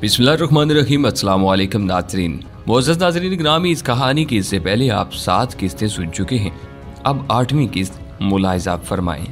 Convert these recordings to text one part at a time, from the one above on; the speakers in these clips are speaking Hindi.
बिस्मिल्लाहिर्रहमानिर्रहीम। अस्सलाम वालेकुम नाज़रीन। मोअज़्ज़ज़ नाज़रीन ग्रामी, इस कहानी की इससे पहले आप 7 किस्तें सुन चुके हैं। अब 8वीं किस्त मुलाहिज़ा फरमाएं।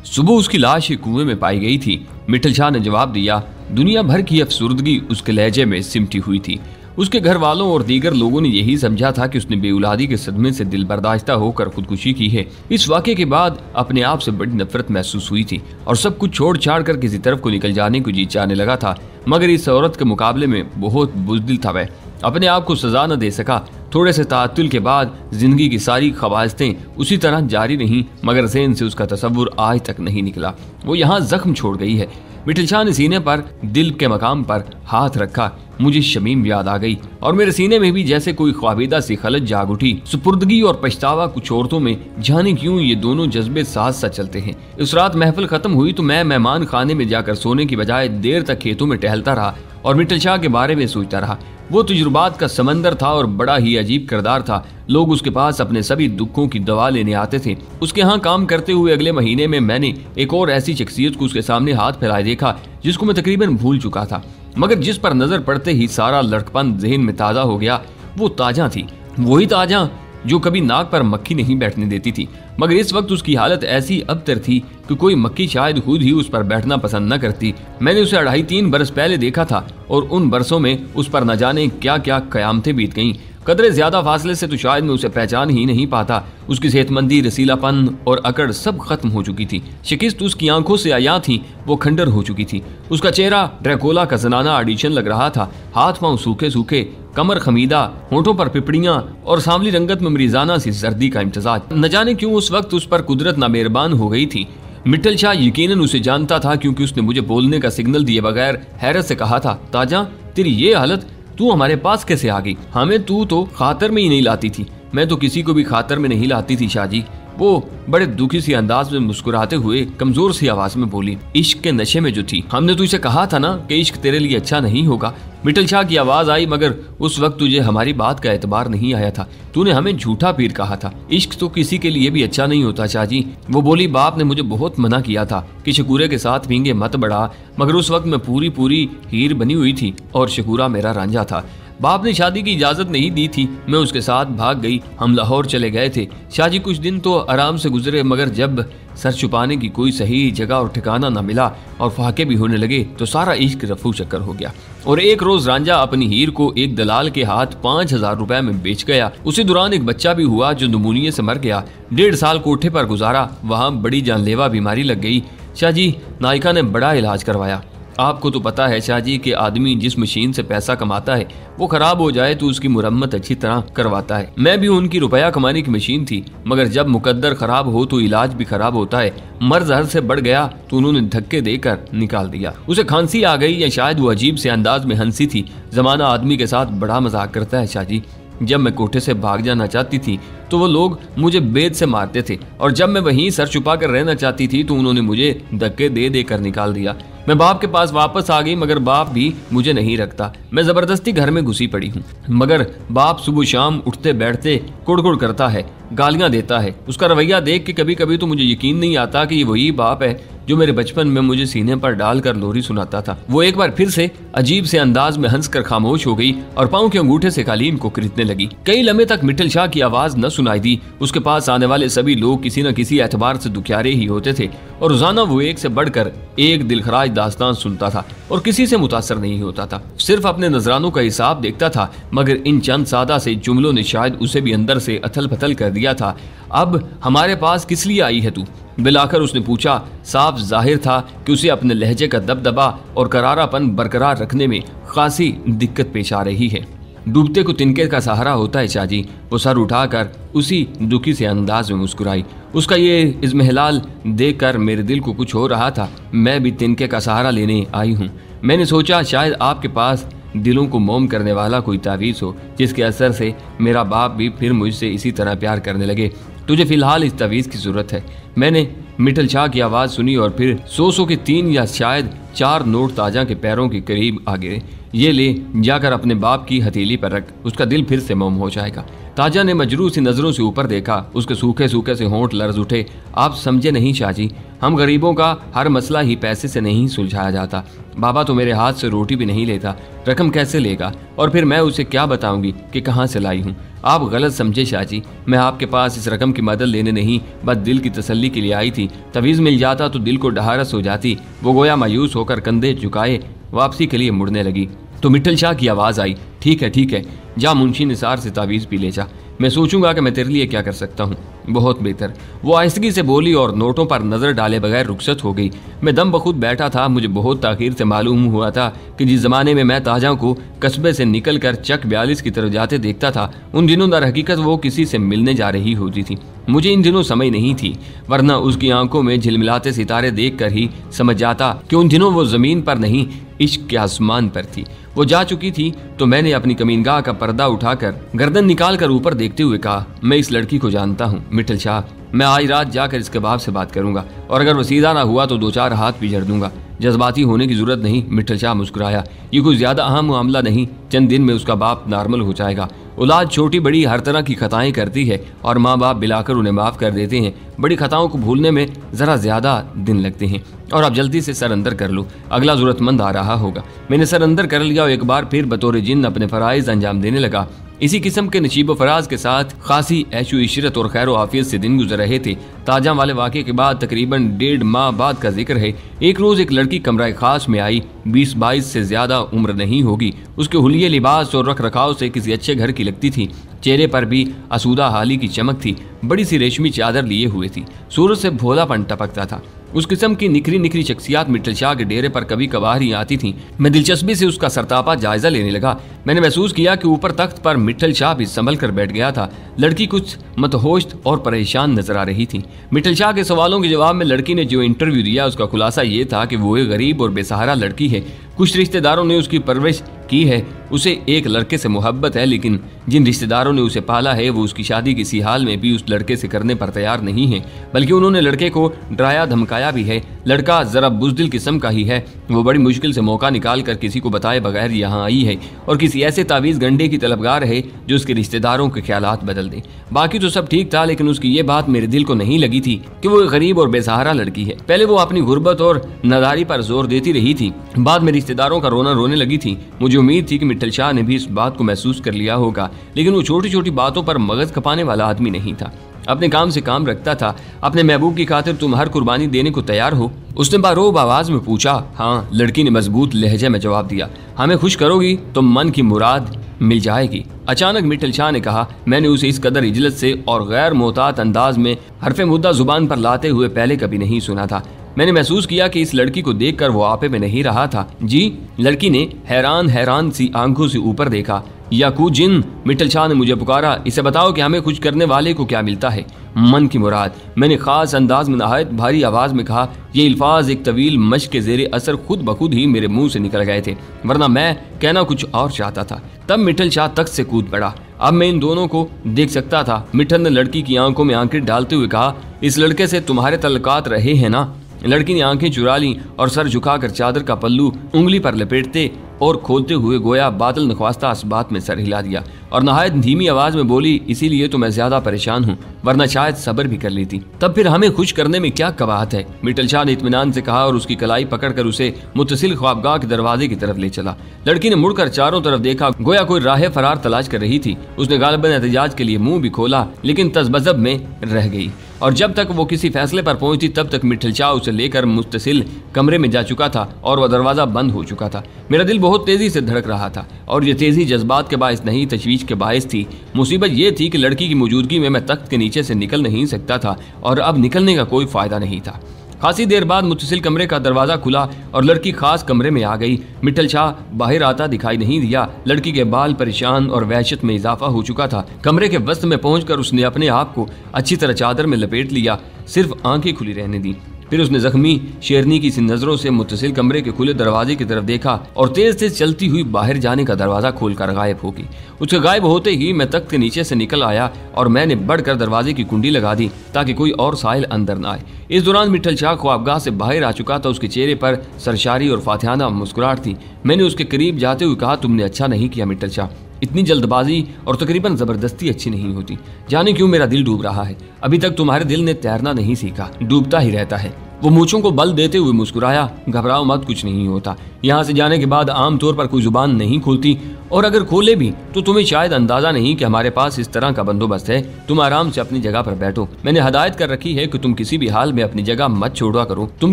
सुबह उसकी लाश एक कुएं में पाई गई थी। मिट्ठल शाह ने जवाब दिया। दुनिया भर की अफसुर्दगी उसके लहजे में सिमटी हुई थी। उसके घर वालों और दीगर लोगों ने यही समझा था कि उसने बेउलादी के सदमे से दिल बर्दाश्ता होकर खुदकुशी की है। इस वाक़े के बाद अपने आप से बड़ी नफरत महसूस हुई थी और सब कुछ छोड़ छाड़ कर किसी तरफ को निकल जाने को जी चाहने लगा था। मगर इस औरत के मुकाबले में बहुत बुज़दिल था वह। अपने आप को सजा न दे सका। थोड़े से ताअत्तुल के बाद जिंदगी की सारी ख्वाहिशें उसी तरह जारी रहीं, मगर ज़हन से उसका तसव्वुर आज तक नहीं निकला। वो यहाँ जख्म छोड़ गई है। मिट्ठल शाह ने सीने पर दिल के मकाम पर हाथ रखा। मुझे शमीम याद आ गई और मेरे सीने में भी जैसे कोई ख्वाबीदा सी खलत जाग उठी। सुपुर्दगी और पछतावा कुछ औरतों में जाने क्यों ये दोनों जज्बे साथ साथ चलते हैं। उस रात महफिल खत्म हुई तो मैं मेहमान खाने में जाकर सोने की बजाय देर तक खेतों में टहलता रहा और मिट्ठल शाह के बारे में सोचता रहा। वो तजुर्बात का समंदर था और बड़ा ही अजीब किरदार था। लोग उसके पास अपने सभी दुखों की दवा लेने आते थे। उसके यहाँ काम करते हुए अगले महीने में मैंने एक और ऐसी शख्सियत को उसके सामने हाथ फैलाए देखा जिसको मैं तकरीबन भूल चुका था, मगर जिस पर नजर पड़ते ही सारा लड़कपन ज़हन में ताज़ा हो गया। वो ताजा थी, वही ताजा जो कभी नाक पर मक्खी नहीं बैठने देती थी। मगर इस वक्त उसकी हालत ऐसी अबतर थी कि कोई मक्खी शायद खुद ही उस पर बैठना पसंद न करती। मैंने उसे 2.5-3 बरस पहले देखा था और उन बरसों में उस पर न जाने क्या क्या कयामतें बीत गईं। कदरे ज्यादा फासले से तो शायद मैं उसे पहचान ही नहीं पाता। उसकी सेहतमंदी, रसीलापन और अकड़ सब खत्म हो चुकी थी। शिकस्त उसकी आंखों से आया थी, वो खंडर हो चुकी थी। उसका चेहरा ड्रैकुला का जनाना ऑडिशन लग रहा था। हाथ पांव सूखे सूखे, कमर खमीदा, होंठों पर पिपड़ियां और सांवली रंगत में मरीजाना सी सर्दी का इम्तजाज। न जाने क्यों उस वक्त उस पर कुदरत नामेहरबान हो गई थी। मिट्ठल शाह यकीनन उसे जानता था क्योंकि उसने मुझे बोलने का सिग्नल दिए बगैर हैरत से कहा था, ताजा तेरी ये हालत, तू हमारे पास कैसे आ गई? हमें तू तो खातर में ही नहीं लाती थी। मैं तो किसी को भी खातर में नहीं लाती थी शाहजी। वो बड़े दुखी सी अंदाज में मुस्कुराते हुए कमजोर सी आवाज में बोली। इश्क के नशे में जो थी। हमने तुझे कहा था ना कि इश्क तेरे लिए अच्छा नहीं होगा। मिट्ठल शाह की आवाज आई, मगर उस वक्त तुझे हमारी बात का एतबार नहीं आया था। तूने हमें झूठा पीर कहा था। इश्क तो किसी के लिए भी अच्छा नहीं होता शाहजी। वो बोली, बाप ने मुझे बहुत मना किया था कि शकूरे के साथ पींगे मत बढ़ा, मगर उस वक्त मैं पूरी पूरी हीर बनी हुई थी और शकूरा मेरा रांझा था। बाप ने शादी की इजाजत नहीं दी थी। मैं उसके साथ भाग गई। हम लाहौर चले गए थे। शाहजी कुछ दिन तो आराम से गुजरे, मगर जब सर छुपाने की कोई सही जगह और ठिकाना न मिला और फाके भी होने लगे तो सारा इश्क रफू चक्कर हो गया। और एक रोज रांझा अपनी हीर को एक दलाल के हाथ 5,000 रुपए में बेच गया। उसी दौरान एक बच्चा भी हुआ जो नमूनिये से मर गया। 1.5 साल कोठे पर गुजारा। वहाँ बड़ी जानलेवा बीमारी लग गई। शाहजी नायिका ने बड़ा इलाज करवाया। आपको तो पता है शाहजी कि आदमी जिस मशीन से पैसा कमाता है वो खराब हो जाए तो उसकी मुरम्मत अच्छी तरह करवाता है। मैं भी उनकी रुपया कमाने की मशीन थी, मगर जब मुकद्दर खराब हो तो इलाज भी खराब होता है। मर्ज हर से बढ़ गया तो उन्होंने धक्के देकर निकाल दिया। उसे खांसी आ गई या शायद वो अजीब से अंदाज में हंसी थी। जमाना आदमी के साथ बड़ा मजाक करता है शाहजी। जब मैं कोठे से भाग जाना चाहती थी तो वो लोग मुझे बेद से मारते थे और जब मैं वहीं सर छुपा कर रहना चाहती थी तो उन्होंने मुझे धक्के दे देकर निकाल दिया। मैं बाप के पास वापस आ गई, मगर बाप भी मुझे नहीं रखता। मैं जबरदस्ती घर में घुसी पड़ी हूँ, मगर बाप सुबह शाम उठते बैठते कुड़ करता है, गालियां देता है। उसका रवैया देख के कभी कभी तो मुझे यकीन नहीं आता कि ये वही बाप है जो मेरे बचपन में मुझे सीने पर डालकर लोरी सुनाता था। वो एक बार फिर से अजीब से अंदाज में हंसकर खामोश हो गई और पांव के अंगूठे से कालीन को खरीदने लगी। कई लम्हे तक मिट्ठल शाह की आवाज न सुनाई दी। उसके पास आने वाले सभी लोग किसी न किसी एतबार से दुखियारे ही होते थे और रोजाना वो एक से बढ़कर एक दिलखराज दास्तान सुनता था और किसी से मुतासर नहीं होता था। सिर्फ अपने नजरानों का हिसाब देखता था, मगर इन चंद सादा से जुमलों ने शायद उसे भी अंदर से अथल पथल कर दिया था। अब हमारे पास किस लिए आई है तू? बिलाकर उसने पूछा। साफ जाहिर था कि उसे अपने लहजे का दबदबा और करारापन बरकरार रखने में खासी दिक्कत पेश आ रही है। डूबते को तिनके का सहारा होता है शाहजी। वो सर उठाकर उसी दुखी से अंदाज में मुस्कुराई। उसका ये इज़्मेहलाल देखकर मेरे दिल को कुछ हो रहा था। मैं भी तिनके का सहारा लेने आई हूँ। मैंने सोचा शायद आपके पास दिलों को मोम करने वाला कोई तावीज़ हो जिसके असर से मेरा बाप भी फिर मुझसे इसी तरह प्यार करने लगे। तुझे फिलहाल इस तवीज़ की जरूरत है। मैंने मिट्ठल शाह की आवाज़ सुनी और फिर 100 के 3 या शायद 4 नोट ताजा के पैरों के करीब आ गिरे। ये ले जाकर अपने बाप की हथेली पर रख, उसका दिल फिर से मोम हो जाएगा। ताजा ने मजरू सी नजरों से ऊपर देखा। उसके सूखे सूखे से होंठ लर्ज उठे। आप समझे नहीं शाहजी, हम गरीबों का हर मसला ही पैसे से नहीं सुलझाया जाता। बाबा तो मेरे हाथ से रोटी भी नहीं लेता, रकम कैसे लेगा? और फिर मैं उसे क्या बताऊंगी कि कहाँ से लाई हूँ? आप गलत समझे शाहजी, मैं आपके पास इस रकम की मदद लेने नहीं, बस दिल की तसल्ली के लिए आई थी। तवीज़ मिल जाता तो दिल को ढहारस हो जाती। वो गोया मायूस होकर कंधे झुकाए वापसी के लिए मुड़ने लगी तो मिट्टल शाह की आवाज़ आई, ठीक है, जा मुंशी निसार से तावीज़ पी ले जा, मैं सोचूंगा कि मैं तेरे लिए क्या कर सकता हूँ। बहुत बेहतर, वो आहिस्तगी से बोली और नोटों पर नजर डाले बगैर रुखसत हो गई। मैं दम बखुद बैठा था। मुझे बहुत ताखीर से मालूम हुआ था कि जिस जमाने में मैं ताजा को कस्बे से निकलकर चक 42 की तरफ जाते देखता था, उन दिनों दर हकीकत वो किसी से मिलने जा रही होती थी। मुझे इन दिनों समय नहीं थी, वरना उसकी आंखों में झिलमिलाते सितारे देखकर ही समझ जाता कि उन दिनों वो जमीन पर नहीं, इश्क के आसमान पर थी। वो जा चुकी थी तो मैंने अपनी कमीनगाह का पर्दा उठाकर गर्दन निकाल कर ऊपर देखते हुए कहा, मैं इस लड़की को जानता हूँ मिट्टल शाह। मैं आज रात जाकर इसके बाप से बात करूंगा और अगर वो सीधा ना हुआ तो 2-4 हाथ भी जड़ दूंगा। जज्बाती होने की जरूरत नहीं। मिट्टल शाह मुस्कुराया, ये कोई ज्यादा अहम मामला नहीं, चंद दिन में उसका बाप नॉर्मल हो जाएगा। औलाद छोटी बड़ी हर तरह की खताएं करती है और माँ बाप बिलाकर उन्हें माफ कर देते हैं। बड़ी खताओं को भूलने में जरा ज्यादा दिन लगते हैं। और अब जल्दी से सर अंदर कर लो, अगला जरूरतमंद आ रहा होगा। मैंने सर अंदर कर लिया और एक बार फिर बतौर जिन अपने फराइज अंजाम देने लगा। इसी किस्म के नशीब व फराज के साथ खासी ऐशो इशरत और खैर आफियत से दिन गुजर रहे थे। ताजा वाले वाक़े के बाद तकरीबन 1.5 माह बाद का जिक्र है। एक रोज एक लड़की कमरा खास में आई। 20-22 से ज्यादा उम्र नहीं होगी। उसके हुलिये लिबास और रख रखाव से किसी अच्छे घर की लगती थी। चेहरे पर भी आसूदा हाली की चमक थी। बड़ी सी रेशमी चादर लिए हुए थी। सूरज से भोलापन टपकता था। उस किस्म की निखरी निखरी शख्सियात मिट्टल शाह के डेरे पर कभी कभार ही आती थीं। मैं दिलचस्पी से उसका सरतापा जायजा लेने लगा। मैंने महसूस किया कि ऊपर तख्त पर मिट्टल शाह भी संभल कर बैठ गया था। लड़की कुछ मतहोश और परेशान नजर आ रही थी। मिट्टल शाह के सवालों के जवाब में लड़की ने जो इंटरव्यू दिया उसका खुलासा ये था कि वो एक गरीब और बेसहारा लड़की है। कुछ रिश्तेदारों ने उसकी परवरिश की है। उसे एक लड़के से मोहब्बत है, लेकिन जिन रिश्तेदारों ने उसे पाला है वो उसकी शादी किसी हाल में भी उस लड़के से करने पर तैयार नहीं है, बल्कि उन्होंने लड़के को डराया धमकाया भी है। लड़का जरा बुज़दिल किस्म का ही है। वो बड़ी मुश्किल से मौका निकाल कर किसी को बताए बगैर यहाँ आई है और किसी ऐसे तावीज़ गंडे की तलबगार है जो उसके रिश्तेदारों के ख्यालात बदल दे। बाकी तो सब ठीक था, लेकिन उसकी ये बात मेरे दिल को नहीं लगी थी कि वो एक गरीब और बेसहारा लड़की है। पहले वो अपनी गुर्बत और नादारी पर जोर देती रही थी, बाद में रिश्तेदारों का रोना रोने लगी थी। मुझे उम्मीद थी कि मिट्टल शाह ने भी इस बात को महसूस कर लिया होगा, लेकिन वो छोटी छोटी बातों पर मगज खपाने वाला आदमी नहीं था। अपने काम से काम रखता था। अपने महबूब की खातिर तुम हर कुर्बानी देने को तैयार हो? उसने बारोब आवाज में पूछा। हाँ, लड़की ने मजबूत लहजे में जवाब दिया। हमें खुश करोगी तो मन की मुराद मिल जाएगी। अचानक मिट्टल शाह ने कहा। मैंने उसे इस कदर इजलत से और गैर मोहतात अंदाज में हरफे मुद्दा जुबान पर लाते हुए पहले कभी नहीं सुना था। मैंने महसूस किया कि इस लड़की को देखकर वो आपे में नहीं रहा था। जी? लड़की ने हैरान हैरान सी आंखों से ऊपर देखा। याकू जिन, मिट्टल शाह ने मुझे पुकारा। इसे बताओ कि हमें खुश करने वाले को क्या मिलता है? मन की मुराद, मैंने खास अंदाज में नहायत भारी आवाज में कहा। ये अल्फाज एक तवील मश्क के जेरे असर खुद बखुद ही मेरे मुंह से निकल गए थे, वरना मैं कहना कुछ और चाहता था। तब मिट्टल शाह तख्त से कूद पड़ा। अब मैं इन दोनों को देख सकता था। मिट्टल ने लड़की की आंखों में आंखें डालते हुए कहा, इस लड़के से तुम्हारे तल्लुकात रहे हैं ना? लड़की ने आंखें चुरा ली और सर झुकाकर चादर का पल्लू उंगली पर लपेटते और खोलते हुए गोया बादल नख्वास्ता इस बात में सर हिला दिया और नहायत धीमी आवाज में बोली, इसीलिए तो मैं ज्यादा परेशान हूँ, वरना शायद सब्र भी कर लेती। तब फिर हमें खुश करने में क्या कबाहत है? मिट्टल शाह ने इत्मीनान से कहा और उसकी कलाई पकड़कर उसे मुत्तसिल ख्वाबगाह के दरवाजे की तरफ ले चला। लड़की ने मुड़कर चारों तरफ देखा, गोया कोई राह फरार तलाश कर रही थी। उसने गालिबन एहतजाज के लिए मुंह भी खोला, लेकिन तज़बज़ब में रह गई और जब तक वो किसी फैसले पर पहुंची तब तक मिट्टल शाह उसे लेकर मुत्तसिल कमरे में जा चुका था और वह दरवाजा बंद हो चुका था। मेरा दिल बहुत तेजी से धड़क रहा था और ये तेजी जज्बात के बायस नहीं, तशवीश के बायस थी। मुसीबत ये थी कि लड़की की मौजूदगी में मैं तख्त के नीचे से निकल नहीं सकता था और अब निकलने का कोई फायदा नहीं था। खासी देर बाद मुत्तसिल कमरे का दरवाजा खुला और लड़की खास कमरे में आ गई। मिट्टल शाह बाहर आता दिखाई नहीं दिया। लड़की के बाल परेशान और वहशत में इजाफा हो चुका था। कमरे के वस्त में पहुंचकर उसने अपने आप को अच्छी तरह चादर में लपेट लिया, सिर्फ आंखें खुली रहने दी। फिर उसने जख्मी शेरनी की सी नजरों से मुत्तसिल कमरे के खुले दरवाजे की तरफ देखा और तेज तेज चलती हुई बाहर जाने का दरवाजा खोलकर गायब हो गई। उसके गायब होते ही मैं तख्त के नीचे से निकल आया और मैंने बढ़कर दरवाजे की कुंडी लगा दी ताकि कोई और साहिल अंदर न आए। इस दौरान मिट्टल शाह ख्वाबगाह से बाहर आ चुका था। उसके चेहरे पर सरशारी और फातिहाना मुस्कुराहट थी। मैंने उसके करीब जाते हुए कहा, तुमने अच्छा नहीं किया मिट्टल शाह, इतनी जल्दबाजी और तकरीबन जबरदस्ती अच्छी नहीं होती। जाने क्यों मेरा दिल डूब रहा है। अभी तक तुम्हारे दिल ने तैरना नहीं सीखा, डूबता ही रहता है। वो मूंछों को बल देते हुए मुस्कुराया। घबराओ मत, कुछ नहीं होता। यहाँ से जाने के बाद आमतौर पर कोई जुबान नहीं खोलती, और अगर खोले भी तो तुम्हें शायद अंदाजा नहीं कि हमारे पास इस तरह का बंदोबस्त है। तुम आराम से अपनी जगह पर बैठो। मैंने हदायत कर रखी है कि तुम किसी भी हाल में अपनी जगह मत छोड़ा करो। तुम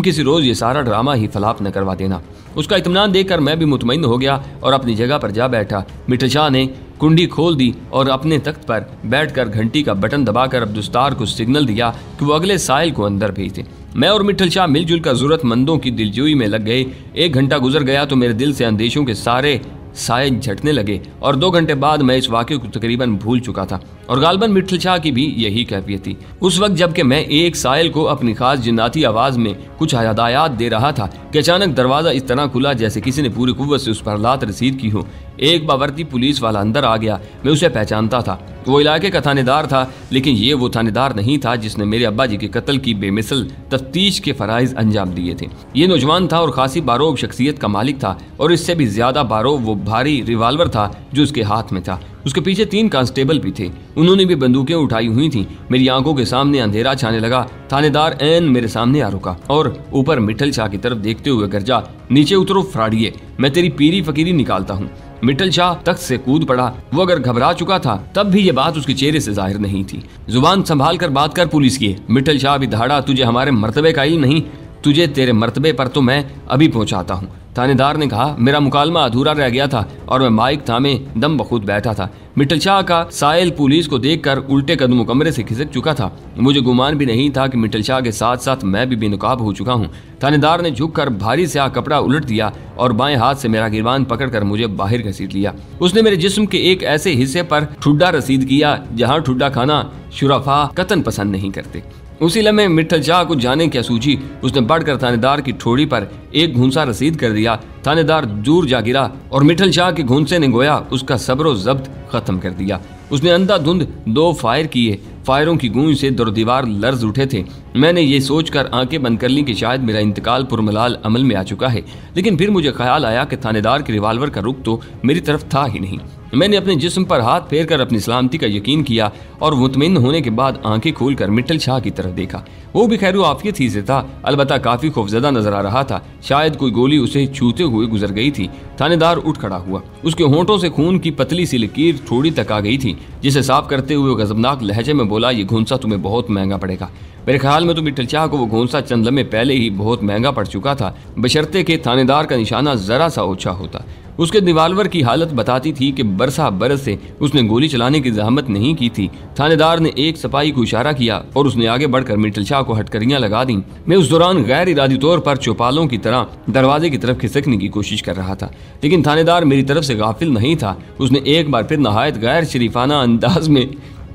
किसी रोज ये सारा ड्रामा ही फलाप न करवा देना। उसका इत्मीनान देखकर मैं भी मुतमईन हो गया और अपनी जगह पर जा बैठा। मिठल शाह ने कुंडी खोल दी और अपने तख्त पर बैठकर घंटी का बटन दबाकर अब्दुस्तार को सिग्नल दिया कि वो अगले साइल को अंदर भेज दे। मैं और मिठल शाह मिलजुल कर जरूरतमंदों की दिलजोई में लग गए। 1 घंटा गुजर गया तो मेरे दिल से अंदेशों के सारे साए झटने लगे और 2 घंटे बाद मैं इस वाक़े को तकरीबन भूल चुका था। और गालबन मिठल शाह की भी यही कैफियत थी। उस वक्त जबकि मैं एक साइल को अपनी खास जिन्नाती आवाज में कुछ हदायत दे रहा था कि अचानक दरवाजा इस तरह खुला जैसे किसी ने पूरी कुव्वत से उस पर लात रसीद की हो। एक बावर्ती पुलिस वाला अंदर आ गया। मैं उसे पहचानता था। वो इलाके का थानेदार था, लेकिन ये वो थानेदार नहीं था जिसने मेरे अब्बा जी के कत्ल की बेमिसल तफ्तीश के फराइज अंजाम दिए थे। ये नौजवान था और खासी बारोब शख्सियत का मालिक था, और इससे भी ज्यादा बारोब वो भारी रिवाल्वर था जो उसके हाथ में था। उसके पीछे 3 कांस्टेबल भी थे। उन्होंने भी बंदूकें उठाई हुई थी। मेरी आंखों के सामने अंधेरा छाने लगा। थानेदार ऐन मेरे सामने आ रुका और ऊपर मिठल शाह की तरफ देखते हुए गरजा, नीचे उतरो फ्राडिये, मैं तेरी पीरी फकीरी निकालता हूँ। मिठल शाह तख्त से कूद पड़ा। वो अगर घबरा चुका था तब भी ये बात उसके चेहरे से जाहिर नहीं थी। जुबान संभाल कर बात कर पुलिस की। मिठल शाह भी दहाड़ा, तुझे हमारे मर्तबे का इल्म नहीं, तुझे तेरे मर्तबे पर तो मैं अभी पहुंचाता हूँ। थानेदार ने कहा। मेरा मुकालमा अधूरा रह गया था और मैं माइक थामे दम बखुद बैठा था। मिठल शाह का साइल पुलिस को देखकर उल्टे कदमों कमरे से खिसक चुका था। मुझे गुमान भी नहीं था कि मिठल शाह के साथ साथ मैं भी बेनकाब हो चुका हूँ। थानेदार ने झुककर भारी से कपड़ा उलट दिया और बाएं हाथ से मेरा गिरबान पकड़कर मुझे बाहर घसीट लिया। उसने मेरे जिस्म के एक ऐसे हिस्से पर ठुड्डा रसीद किया जहाँ ठुड्डा खाना शुरफा कतन पसंद नहीं करते। उसी लम्हे मिठल शाह को जाने क्या सूझी, उसने बढ़कर थानेदार की ठोड़ी पर एक घूंसा रसीद कर दिया। थानेदार दूर जा गिरा और मिठल शाह के घूंसे ने गोया उसका सब्र जब्त खत्म कर दिया। उसने अंधाधुंध 2 फायर किए। फायरों की गूंज से दर दीवार लर्ज उठे थे। मैंने ये सोचकर आंखें बंद कर ली कि शायद मेरा इंतकाल पुरमलाल अमल में आ चुका है, लेकिन फिर मुझे ख्याल आया कि थानेदार के रिवाल्वर का रुख तो मेरी तरफ था ही नहीं। मैंने अपने जिस्म पर हाथ फेर कर अपनी सलामती का यकीन किया और मुतमिन होने के बाद आंखें खोलकर मिठल शाह की तरफ देखा। वो भी खैर आफियत ही से था, अलबत्ता काफी खौफजदा नजर आ रहा था। शायद कोई गोली उसे छूते हुए गुजर गई थी। थानेदार उठ खड़ा हुआ। उसके होंठों से खून की पतली सी लकीर थोड़ी तक आ गई थी, जिसे साफ करते हुए गजबनाक लहजे में बोला, ये घूंसा तुम्हें बहुत महंगा पड़ेगा। मेरे ख्याल में तो मिठल शाह को वो घूंसा चंद लम्हे पहले ही बहुत महंगा पड़ चुका था, बशर्ते के थानेदार का निशाना जरा सा ओछा होता। उसके रिवाल्वर की हालत बताती थी कि बरसा बरस से उसने गोली चलाने की जहमत नहीं की थी। थानेदार ने एक सिपाही को इशारा किया और उसने आगे बढ़कर मिठल शाह को हटकरियां लगा दी। मैं उस दौरान गैर इरादी तौर पर चौपालों की तरह दरवाजे की तरफ खिसकने की कोशिश कर रहा था, लेकिन थानेदार मेरी तरफ से गाफिल नहीं था। उसने एक बार फिर नहायत गैर शरीफाना अंदाज में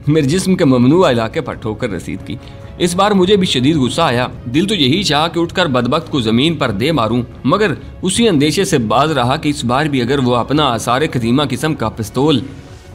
मेरे जिस्म के ममनुआ इलाके पर ठोकर रसीद की। इस बार मुझे भी शदीद गुस्सा आया। दिल तो यही चाहा कि उठकर बदबख्त को जमीन पर दे मारूं, मगर उसी अंदेशे से बाज रहा कि इस बार भी अगर वो अपना आसार कदीमा किस्म का पिस्तौल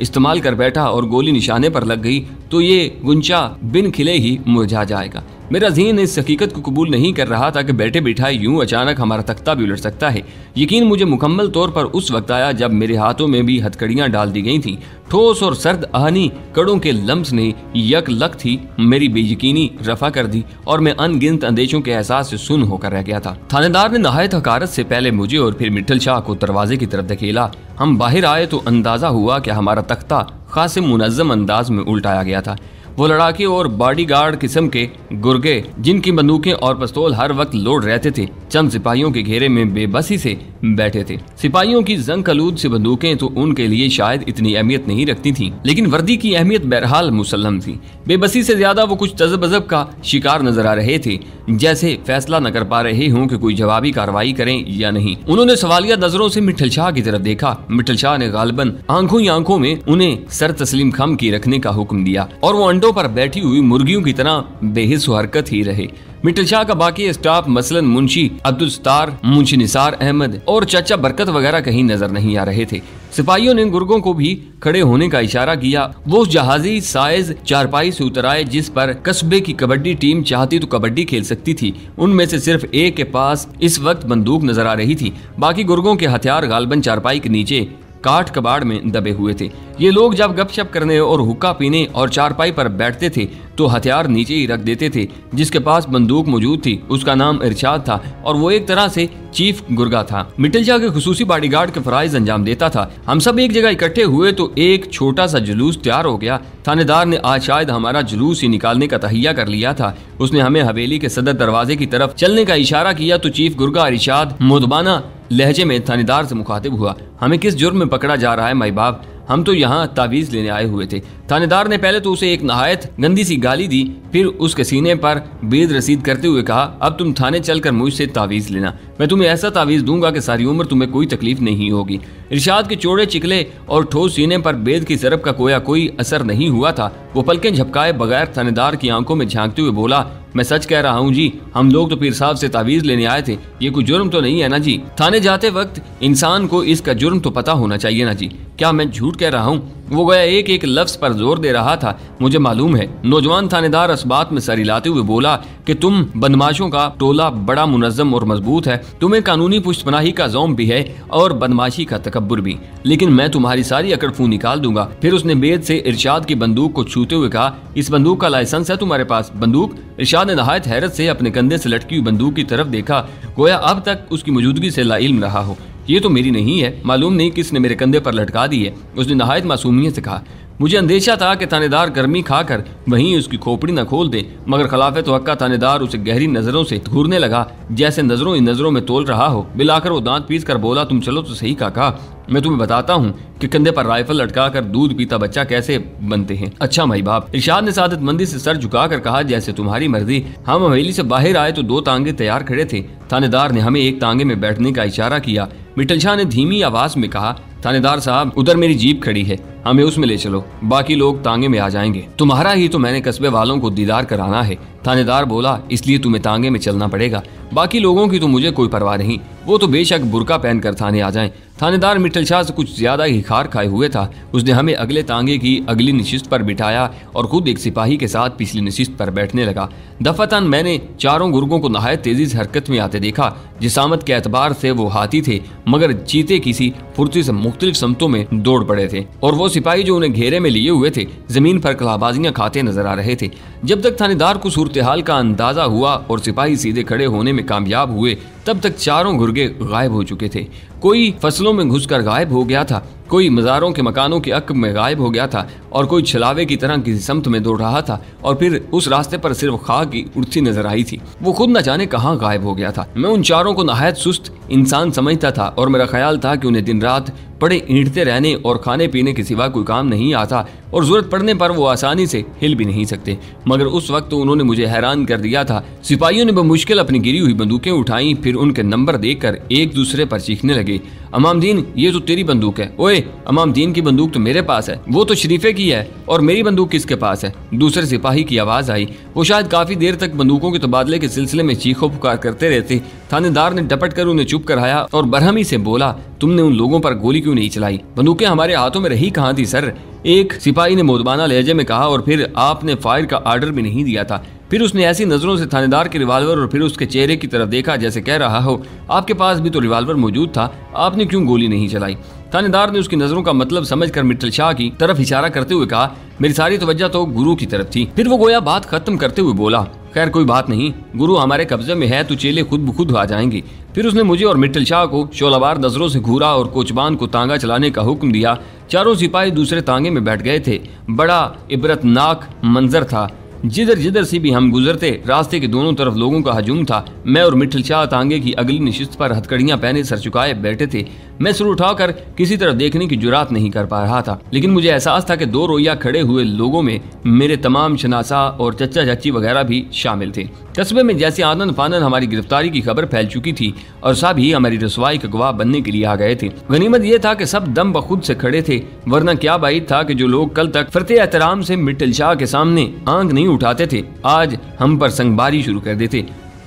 इस्तेमाल कर बैठा और गोली निशाने पर लग गई तो ये गुंचा बिन खिले ही मुरझा जाएगा। मेरा ज़हन इस हकीकत को कबूल नहीं कर रहा था कि बैठे बिठाए यूं अचानक हमारा तख्ता भी उलट सकता है। यकीन मुझे मुकम्मल तौर पर उस वक्त आया जब मेरे हाथों में भी हथकड़ियां डाल दी गई थीं। ठोस और सर्द आहनी कड़ों के लम्स ने यक लक थी मेरी बेयकीनी रफा कर दी और मैं अनगिनत अंदेशों के एहसास से सुन होकर रह गया था। थानेदार ने नहायत हकारत से पहले मुझे और फिर मिठल शाह को दरवाजे की तरफ धकेला। हम बाहर आए तो अंदाजा हुआ कि हमारा तख्ता खासे मुनज़्ज़म अंदाज में उल्टाया गया था। वो लड़ाके और बॉडीगार्ड किस्म के गुर्गे जिनकी बंदूकें और पिस्तौल हर वक्त लोड रहते थे, चंद सिपाहियों के घेरे में बेबसी से बैठे थे। सिपाहियों की जंग कलूद से बंदूकें तो उनके लिए शायद इतनी अहमियत नहीं रखती थीं, लेकिन वर्दी की अहमियत बहरहाल मुसल्लम थी। बेबसी से ज्यादा वो कुछ तज़ब का शिकार नजर आ रहे थे, जैसे फैसला न कर पा रहे हों कि कोई जवाबी कार्रवाई करें या नहीं। उन्होंने सवालिया नजरों से मिठल शाह की तरफ देखा। मिठल शाह ने गालिबन आंखों ही आंखों में उन्हें सर तस्लीम खम की रखने का हुक्म दिया और वो अंडों पर बैठी हुई मुर्गियों की तरह बेहिस हरकत ही रहे। मिठल शाह का बाकी स्टाफ मसलन मुंशी अब्दुल सत्तार, मुंशी निसार अहमद और चाचा बरकत वगैरह कहीं नजर नहीं आ रहे थे। सिपाहियों ने गुर्गों को भी खड़े होने का इशारा किया। वो उस जहाजी साइज चारपाई से उतर आए जिस पर कस्बे की कबड्डी टीम चाहती तो कबड्डी खेल सकती थी। उनमें से सिर्फ एक के पास इस वक्त बंदूक नजर आ रही थी। बाकी गुर्गों के हथियार गालबन चारपाई के नीचे काठ कबाड़ में दबे हुए थे। ये लोग जब गपशप करने और हुक्का पीने और चारपाई पर बैठते थे तो हथियार नीचे ही रख देते थे। जिसके पास बंदूक मौजूद थी उसका नाम इरशाद था और वो एक तरह से चीफ गुर्गा था। मित्तल शाह के खुसूसी बॉडीगार्ड के फराइज अंजाम देता था। हम सब एक जगह इकट्ठे हुए तो एक छोटा सा जुलूस तैयार हो गया। थानेदार ने आज शायद हमारा जुलूस ही निकालने का तहिया कर लिया था। उसने हमें हवेली के सदर दरवाजे की तरफ चलने का इशारा किया तो चीफ गुर्गा इरशाद मुदबाना लहजे में थानेदार से मुखातिब हुआ। हमें किस जुर्म में पकड़ा जा रहा है माई बाप? हम तो यहाँ तावीज लेने आए हुए थे। थानेदार ने पहले तो उसे एक नहायत गंदी सी गाली दी, फिर उसके सीने पर बेद रसीद करते हुए कहा, अब तुम थाने चलकर मुझसे तावीज लेना। मैं तुम्हें ऐसा तावीज दूंगा कि सारी उम्र तुम्हें कोई तकलीफ नहीं होगी। इरशाद के चौड़े चिकले और ठोस सीने पर बेद की सरब का कोई असर नहीं हुआ था। वो पलकें झपकाए बगैर थानेदार की आंखों में झांकते हुए बोला, मैं सच कह रहा हूँ जी, हम लोग तो पीर साहब से तावीज लेने आए थे। ये कोई जुर्म तो नहीं है ना जी? थाने जाते वक्त इंसान को इसका जुर्म तो पता होना चाहिए ना जी? क्या मैं झूठ कह रहा हूँ? वो गया एक एक लफ्ज पर जोर दे रहा था। मुझे मालूम है। नौजवान थानेदार इस बात में सर हिलाते हुए बोला कि तुम बदमाशों का टोला बड़ा मुनज्जम और मजबूत है, तुम्हें कानूनी पुष्टपनाही का ज़ौम भी है और बदमाशी का तकब्बुर भी, लेकिन मैं तुम्हारी सारी अकड़ फूं निकाल दूंगा। फिर उसने बेद से इरशाद की बंदूक को छूते हुए कहा, इस बंदूक का लाइसेंस है तुम्हारे पास? बंदूक? इरशाद ने नहायत हैरत से अपने कंधे से लटकी हुई बंदूक की तरफ देखा, गोया अब तक उसकी मौजूदगी से लाइल्म रहा हो। ये तो मेरी नहीं है, मालूम नहीं किसने मेरे कंधे पर लटका दी है। उसने नहायत मासूमियत से कहा। मुझे अंदेशा था कि थानेदार गर्मी खाकर वहीं उसकी खोपड़ी न खोल दे, मगर खिलाफे तवक्का थानेदार उसे गहरी नजरों से घूरने लगा, जैसे नजरों ही नजरों में तोल रहा हो। बिलाकर वो दांत पीस कर बोला, तुम चलो तो सही काका, मैं तुम्हें बताता हूँ कि कंधे पर राइफल लटका कर दूध पीता बच्चा कैसे बनते हैं। अच्छा माई बाप। इरशाद ने सादतमंदी से सर झुकाकर कहा, जैसे तुम्हारी मर्जी। हम हवेली से बाहर आए तो 2 तांगे तैयार खड़े थे। थानेदार ने हमें एक तांगे में बैठने का इशारा किया। मित्तल शाह ने धीमी आवाज में कहा, थानेदार साहब, उधर मेरी जीप खड़ी है, हमें उसमें ले चलो, बाकी लोग तांगे में आ जाएंगे। तुम्हारा ही तो मैंने कस्बे वालों को दीदार कराना है। थानेदार बोला, इसलिए तुम्हें तांगे में चलना पड़ेगा, बाकी लोगों की तो मुझे कोई परवाह नहीं, वो तो बेशक बुर्का पहनकर थाने आ जाएं। थानेदार मित्तल शाह से कुछ ज्यादा ही खार खाए हुए था। उसने हमें अगले तांगे की अगली नशिस्त पर बिठाया और खुद एक सिपाही के साथ पिछली नशिस्त पर बैठने लगा। दफातन मैंने चारों गुर्गों को नहायत तेजी से हरकत में आते देखा। जिसामत के एतबार से वो हाथी थे, मगर चीते किसी फुर्ती से मुख्तलिफ समतों में दौड़ पड़े थे, और वो सिपाही जो उन्हें घेरे में लिए हुए थे जमीन पर कलाबाजियां खाते नजर आ रहे थे। जब तक थानेदार को सूरत हाल का अंदाजा हुआ और सिपाही सीधे खड़े होने में कामयाब हुए, तब तक चारों गुर्गे गायब हो चुके थे। कोई फसलों में घुसकर गायब हो गया था, कोई मज़ारों के मकानों के अक्ब में गायब हो गया था, और कोई छलावे की तरह किसी समत में दौड़ रहा था, और फिर उस रास्ते पर सिर्फ खाक की उड़ती नजर आई थी। वो खुद न जाने कहाँ गायब हो गया था। मैं उन चारों को नहायत सुस्त इंसान समझता था और मेरा ख्याल था कि उन्हें दिन रात पड़े ईंटते रहने और खाने पीने के सिवा कोई काम नहीं आता, और जरूरत पड़ने पर वो आसानी से हिल भी नहीं सकते। मगर उस वक्त तो उन्होंने मुझे हैरान कर दिया था। सिपाहियों ने बमुश्किल अपनी गिरी हुई बंदूकें उठाई, फिर उनके नंबर देखकर एक दूसरे पर चीखने लगे, अमामदीन, ये तो तेरी बंदूक है। ओए, अमामदीन की बंदूक तो मेरे पास है, वो तो शरीफे की है, और मेरी बंदूक किसके पास है? दूसरे सिपाही की आवाज आई। वो शायद काफी देर तक बंदूकों के तबादले के सिलसिले में चीखों पुकार करते रहते। थानेदार ने डपट कर उन्हें चुप कराया और बरहमी से बोला, तुमने उन लोगों पर गोली क्यों नहीं चलाई? बंदूकें हमारे हाथों में रही कहाँ थी सर? एक सिपाही ने मोदबाना लहजे में कहा, और फिर आपने फायर का आर्डर भी नहीं दिया था। फिर उसने ऐसी नजरों से थानेदार के रिवाल्वर और फिर उसके चेहरे की तरफ देखा जैसे कह रहा हो, आपके पास भी तो रिवाल्वर मौजूद था, आपने क्यों गोली नहीं चलाई? थानेदार ने उसकी नजरों का मतलब समझकर मित्तल शाह की तरफ इशारा करते हुए कहा, मेरी सारी तवज्जो तो गुरु की तरफ थी। फिर वो गोया बात खत्म करते हुए बोला, खैर कोई बात नहीं, गुरु हमारे कब्जे में है तो चेले खुद ब खुद आ जाएंगे। फिर उसने मुझे और मित्तल शाह को शोलावार नजरों से घूरा और कोचबान को तांगा चलाने का हुक्म दिया। चारों सिपाही दूसरे तांगे में बैठ गए थे। बड़ा इबरतनाक मंजर था। जिधर जिधर से भी हम गुजरते, रास्ते के दोनों तरफ लोगों का हजूम था। मैं और मित्तल शाह तांगे की अगली नशिस्त पर हथकड़ियां पहने सर झुकाए बैठे थे। मैं सिर उठाकर किसी तरफ देखने की जुरात नहीं कर पा रहा था, लेकिन मुझे एहसास था कि 2 रोइया खड़े हुए लोगों में मेरे तमाम शनासा और चचा चाची वगैरह भी शामिल थे। कस्बे में जैसे आनन फानन हमारी गिरफ्तारी की खबर फैल चुकी थी और सब ही हमारी रसवाई का गवाह बनने के लिए आ गए थे। गनीमत यह था कि सब दम बखुद से खड़े थे, वरना क्या बात था कि जो लोग कल तक फरते एहतराम से मित्तल शाह के सामने आंख नहीं उठाते थे, आज हम पर संगबारी शुरू कर देते।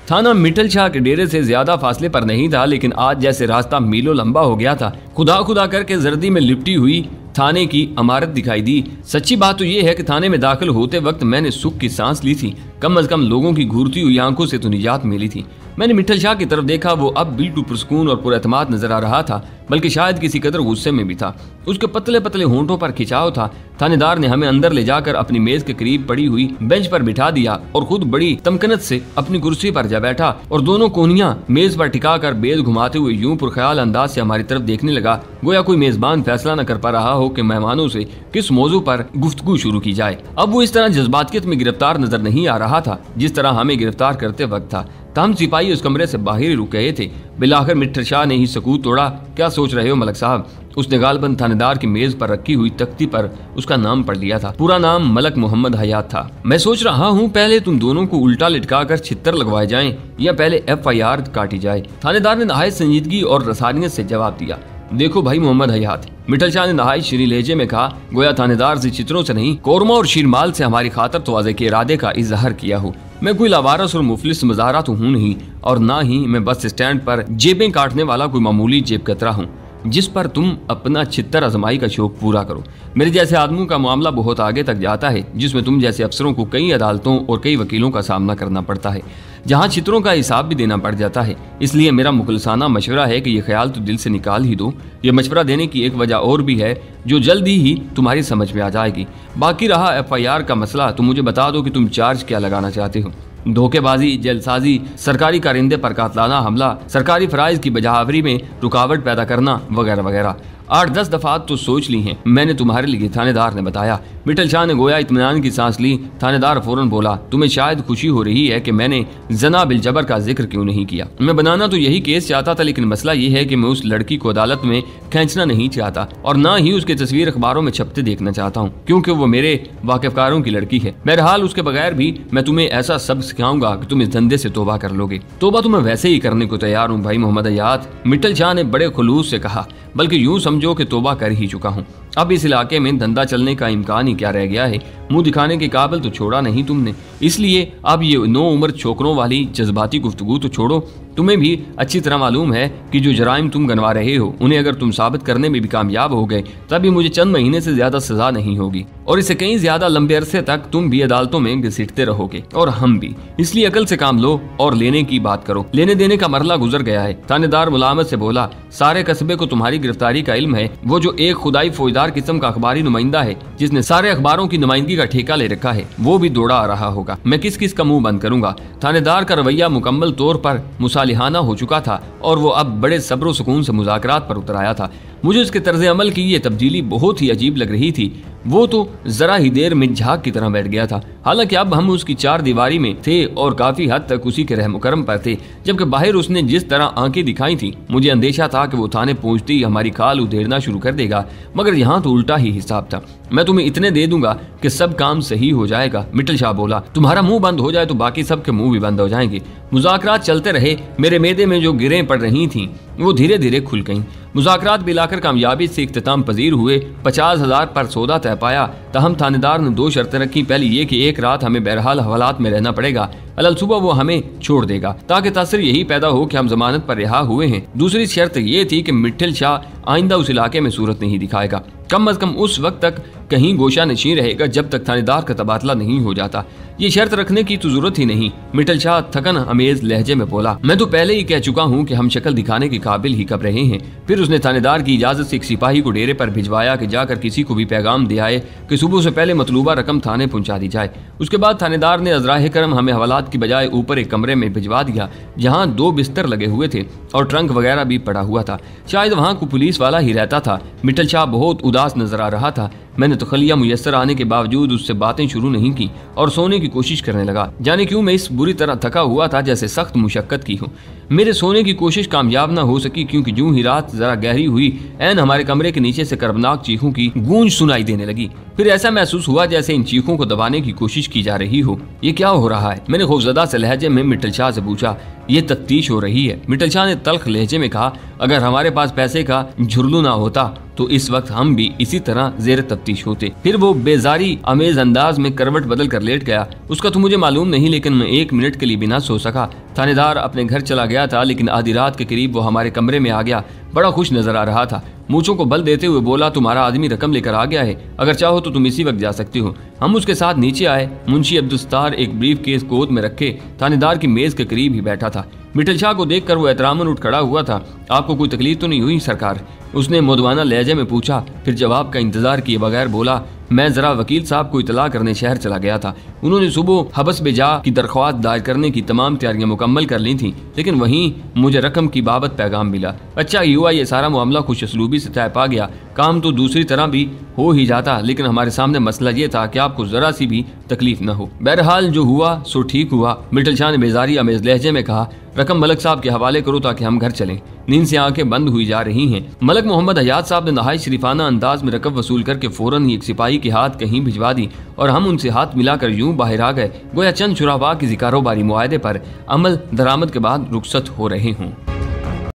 थाना मित्तल शाह के डेरे से ज्यादा फासले पर नहीं था, लेकिन आज जैसे रास्ता मीलों लंबा हो गया था। खुदा खुदा करके जर्दी में लिपटी हुई थाने की इमारत दिखाई दी। सच्ची बात तो यह है कि थाने में दाखिल होते वक्त मैंने सुख की सांस ली थी। कम से कम लोगों की घूरती हुई आंखों से तो निजात मिली थी। मैंने मिट्ठल शाह की तरफ देखा। वो अब बिल्कुल पुरसकून और पुरएतमाद नजर आ रहा था, बल्कि शायद किसी कदर गुस्से में भी था। उसके पतले पतले होंठों पर खिंचाव था। थानेदार ने हमें अंदर ले जाकर अपनी मेज के करीब पड़ी हुई बेंच पर बिठा दिया और खुद बड़ी तमकनत से अपनी कुर्सी पर जा बैठा और दोनों कोहनियां मेज पर टिका कर बेद घुमाते हुए यूं पुरख्याल अंदाज से हमारी तरफ देखने लगा, गोया कोई मेजबान फैसला न कर पा रहा हो कि मेहमानों से किस मौजू पर गुफ्तगू शुरू की जाए। अब वो इस तरह जज्बातियत में गिरफ्तार नजर नहीं आ रहा था जिस तरह हमें गिरफ्तार करते वक्त था। तमाम सिपाही उस कमरे से बाहर ही रुक गए थे। बिलाखिर मिट्ठल शाह ने ही सकूत तोड़ा। क्या सोच रहे हो मलक साहब? उसने गालबन थानेदार की मेज पर रखी हुई तख्ती पर उसका नाम पढ़ लिया था। पूरा नाम मलक मोहम्मद हयात था। मैं सोच रहा हूँ पहले तुम दोनों को उल्टा लटका कर छित्तर लगवाए जाएं या पहले FIR काटी जाए। थानेदार ने नहायत संजीदगी और रसानियत से जवाब दिया। देखो भाई मोहम्मद हयात, मिट्ठल शाह ने नहायत शीरी लहजे में कहा, गोया थानेदार से चित्रों से नहीं कोरमा और शीरमाल से हमारी खातर तवाज़े के इरादे का इजहार किया हो। मैं कोई लावारस और मुफलिस मज़ाहरा तो हूँ नहीं, और ना ही मैं बस स्टैंड पर जेबें काटने वाला कोई मामूली जेब कतरा हूँ जिस पर तुम अपना छित्तर आजमाई का शौक पूरा करो। मेरे जैसे आदमियों का मामला बहुत आगे तक जाता है, जिसमें तुम जैसे अफसरों को कई अदालतों और कई वकीलों का सामना करना पड़ता है, जहाँ चित्रों का हिसाब भी देना पड़ जाता है। इसलिए मेरा मुखलसाना मशवरा है कि ये ख्याल तो दिल से निकाल ही दो। ये मशवरा देने की एक वजह और भी है जो जल्दी ही तुम्हारी समझ में आ जाएगी। बाकी रहा FIR का मसला, तो मुझे बता दो कि तुम चार्ज क्या लगाना चाहते हो। धोखेबाजी, जलसाजी, सरकारी कारिंदे पर कातलाना हमला, सरकारी फराइज की बजावरी में रुकावट पैदा करना वगैरह वगैरह। 8-10 दफात तो सोच ली हैं मैंने तुम्हारे लिए, थानेदार ने बताया। मिट्ठल शाह ने गोया इत्मीनान की सांस ली। थानेदार फौरन बोला, तुम्हें शायद खुशी हो रही है कि मैंने जना बिल जबर का जिक्र क्यों नहीं किया। मैं बनाना तो यही केस चाहता था, लेकिन मसला ये है कि मैं उस लड़की को अदालत में खींचना नहीं चाहता और ना ही उसकी तस्वीर अखबारों में छपते देखना चाहता हूँ, क्योंकि वो मेरे वाकिफकारों की लड़की है। बहरहाल उसके बगैर भी मैं तुम्हें ऐसा सबक सिखाऊंगा कि तुम इस धंधे से तौबा कर लोगे। तौबा तो मैं वैसे ही करने को तैयार हूँ भाई मोहम्मद हयात, मिट्ठल शाह ने बड़े खुलूस से कहा, बल्कि यूं समझो कि तौबा कर ही चुका हूँ। अब इस इलाके में धंधा चलने का इम्कान ही क्या रह गया है। मुंह दिखाने के काबिल तो छोड़ा नहीं तुमने, इसलिए अब ये नो उम्र छोकरों वाली जज्बाती गुफ्तगू तो छोड़ो। तुम्हें भी अच्छी तरह मालूम है कि जो जराइम तुम गनवा रहे हो उन्हें अगर तुम साबित करने में भी कामयाब हो गए तभी मुझे चंद महीने से ज्यादा सजा नहीं होगी, और इससे कहीं ज्यादा लंबे अरसे तक तुम भी अदालतों में घसीटते रहोगे और हम भी। इसलिए अकल से काम लो और लेने की बात करो। लेने देने का मरला गुजर गया है। थानेदार मुलामत से बोला, सारे कस्बे को तुम्हारी गिरफ्तारी का इल्म है। वो जो एक खुदाई फौजदार किस्म का अखबारी नुमाइंदा है जिसने सारे अखबारों की नुमाइंदगी का ठेका ले रखा है, वो भी दौड़ा आ रहा होगा। मैं किस किस का मुंह बंद करूंगा। थानेदार का रवैया मुकम्मल तौर पर मुसालिहाना हो चुका था और वो अब बड़े सब्र सुकून से मुज़ाकरात पर उतर आया था। मुझे उसके तर्ज अमल की ये तब्दीली बहुत ही अजीब लग रही थी। वो तो जरा ही देर में झाग की तरह बैठ गया था। हालांकि अब हम उसकी चार दीवारी में थे और काफी हद तक उसी के रहम करम पर थे, जबकि बाहर उसने जिस तरह आंखें दिखाई थी मुझे अंदेशा था कि वो थाने पहुंचते ही हमारी खाल उधेड़ना शुरू कर देगा, मगर यहाँ तो उल्टा ही हिसाब था। मैं तुम्हें इतने दे दूंगा कि सब काम सही हो जाएगा। मिट्ठल शाह बोला, तुम्हारा मुंह बंद हो जाए तो बाकी सबके मुंह भी बंद हो जाएंगे। मुज़ाकरात चलते रहे। मेरे मेदे में जो गिरें पड़ रही थीं वो धीरे धीरे खुल गईं। मुज़ाकरात बिलाकर कामयाबी से इख्तिताम पजीर हुए। 50,000 पर सौदा तय पाया। तहम थानेदार ने 2 शर्तें रखी। पहली ये कि एक रात हमें बहरहाल हवालात में रहना पड़ेगा, अलल सुबह वो हमें छोड़ देगा, ताकि तासर यही पैदा हो कि हम जमानत पर रिहा हुए हैं। दूसरी शर्त ये थी कि मिट्ठल शाह आइंदा उस इलाके में सूरत नहीं दिखाएगा, कम अज कम उस वक्त तक कहीं गोशा नशीं रहेगा जब तक थानेदार का तबादला नहीं हो जाता। ये शर्त रखने की तो जरूरत ही नहीं। मिट्ठल शाह थकन अमेज लहजे में बोला, मैं तो पहले ही कह चुका हूँ कि हम शक्ल दिखाने के काबिल ही कब रहे हैं। फिर उसने थानेदार की इजाजत से एक सिपाही को डेरे पर भिजवाया कि जाकर किसी को भी पैगाम दे आए कि सुबह से पहले मतलूबा रकम थाने पहुंचा दी जाए। उसके बाद थानेदार ने अजराह करम हमें हवालात की बजाय ऊपर एक कमरे में भिजवा दिया जहाँ 2 बिस्तर लगे हुए थे और ट्रंक वगैरह भी पड़ा हुआ था। शायद वहाँ को पुलिस वाला ही रहता था। मिट्ठल शाह बहुत उदास नजर आ रहा था। मैंने तो खलिया मुयस्सर आने के बावजूद उससे बातें शुरू नहीं की और सोने की कोशिश करने लगा। जाने क्यों मैं इस बुरी तरह थका हुआ था जैसे सख्त मुशक्कत की हो। मेरे सोने की कोशिश कामयाब न हो सकी, क्योंकि जूं ही रात जरा गहरी हुई ऐन हमारे कमरे के नीचे से कर्बनाक चीखों की गूंज सुनाई देने लगी। फिर ऐसा महसूस हुआ जैसे इन चीखों को दबाने की कोशिश की जा रही हो। ये क्या हो रहा है? मैंने खौफजदा से लहजे में मिट्ठल शाह से पूछा। ये तफ्तीश हो रही है। मिट्ठल शाह ने तल्ख लहजे में कहा, अगर हमारे पास पैसे का झुर्लू ना होता तो इस वक्त हम भी इसी तरह जेर तफ्तीश होते। फिर वो बेजारी अमेज अंदाज में करवट बदल कर लेट गया। उसका तो मुझे मालूम नहीं, लेकिन मैं 1 मिनट के लिए भी ना सो सका। थानेदार अपने घर चला गया था, लेकिन आधी रात के करीब वो हमारे कमरे में आ गया। बड़ा खुश नजर आ रहा था। मूंछों को बल देते हुए बोला, तुम्हारा आदमी रकम लेकर आ गया है, अगर चाहो तो तुम इसी वक्त जा सकती हो। हम उसके साथ नीचे आए। मुंशी अब्दुस्तार एक ब्रीफ केस गोद में रखे थानेदार की मेज के करीब ही बैठा था। मिठल शाह को देखकर वो एहतरामन उठ खड़ा हुआ था। आपको कोई तकलीफ तो नहीं हुई सरकार? उसने मुदवाना लहजे में पूछा। फिर जवाब का इंतजार किए बगैर बोला, मैं जरा वकील साहब को इतला करने शहर चला गया था। उन्होंने सुबह हबस बेजा की दरख्वास्त दायर करने की तमाम तैयारियां मुकम्मल कर ली थी, लेकिन वहीं मुझे रकम की बाबत पैगाम मिला। अच्छा हुआ ये सारा मामला खुश असलूबी से तय पा गया। काम तो दूसरी तरह भी हो ही जाता, लेकिन हमारे सामने मसला ये था कि आपको जरा सी भी तकलीफ न हो। बहरहाल जो हुआ सो ठीक हुआ। मिठल शाह ने बेजारी अमेज लहजे में कहा, रकम मलक साहब के हवाले करो ताकि हम घर चलें। नींद से आंखें बंद हुई जा रही हैं। मलक मोहम्मद हयात साहब ने नहायत शरीफाना अंदाज में रकम वसूल करके फौरन ही एक सिपाही के हाथ कहीं भिजवा दी और हम उनसे हाथ मिलाकर यूं बाहर आ गए गोया चंद शुराबा की कारोबारी मुआहदे पर अमल दरामद के बाद रुखसत हो रहे हों।